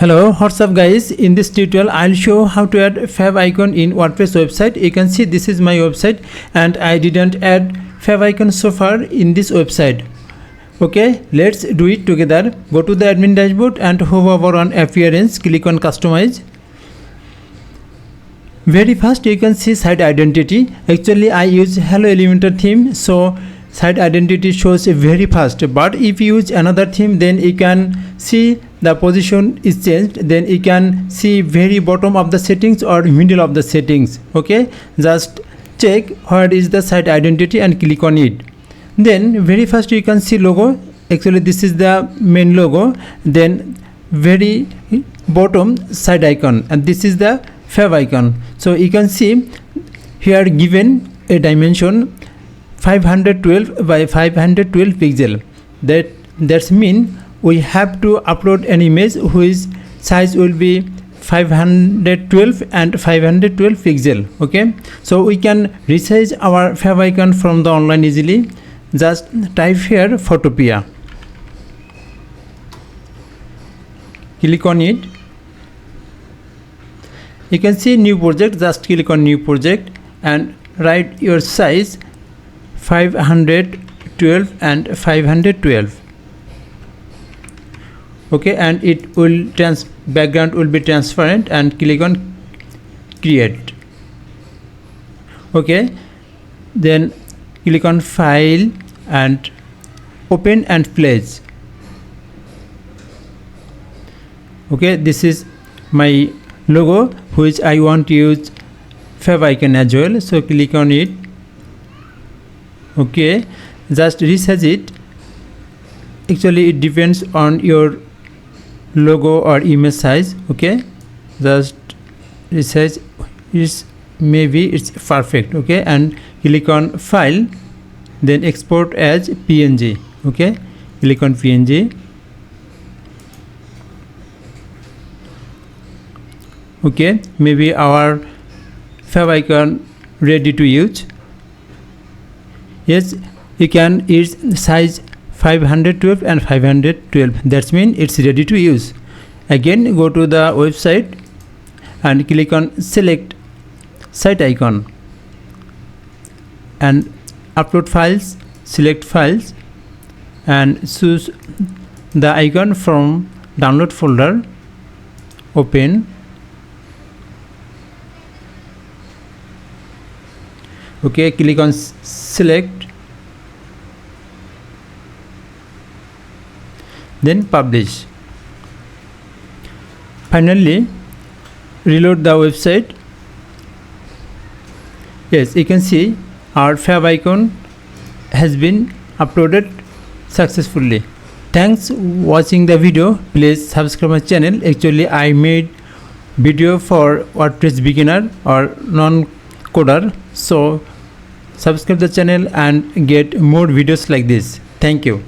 Hello, what's up guys? In this tutorial I'll show how to add Favicon in WordPress website. You can see this is my website and I didn't add Favicon so far in this website. Okay, let's do it together. Go to the admin dashboard and hover on appearance, click on customize. Very fast you can see site identity. Actually I use Hello Elementor theme, so site identity shows very fast, but if you use another theme then you can see the position is changed, then you can see very bottom of the settings or middle of the settings. Okay, just check where is the site identity and click on it. Then very first you can see logo. Actually this is the main logo, then very bottom site icon, and this is the Favicon. So you can see here given a dimension 512 by 512 pixel. That's mean we have to upload an image whose size will be 512 and 512 pixel. Okay, so we can resize our Favicon from the online easily. Just type here Photopia, click on it. You can see new project. Just click on new project and write your size 512 and 512. Okay, and it will background will be transparent, and click on create. Okay, then click on file and open and place. Okay, this is my logo which I want to use Favicon as well, so click on it. Okay, just resize it. Actually it depends on your logo or image size. Okay, just resize is maybe it's perfect. Okay, and click on file, then export as PNG. Okay, click on PNG. Okay, maybe our Favicon ready to use. Yes, you can use size 512 and 512. That means it's ready to use. Again go to the website and click on select site icon and upload files, select files and choose the icon from download folder, open. Okay, click on select, then publish. Finally reload the website. Yes, you can see our Favicon has been uploaded successfully. Thanks watching the video. Please subscribe my channel. Actually I made video for WordPress beginner or non-coder, so subscribe the channel and get more videos like this. Thank you.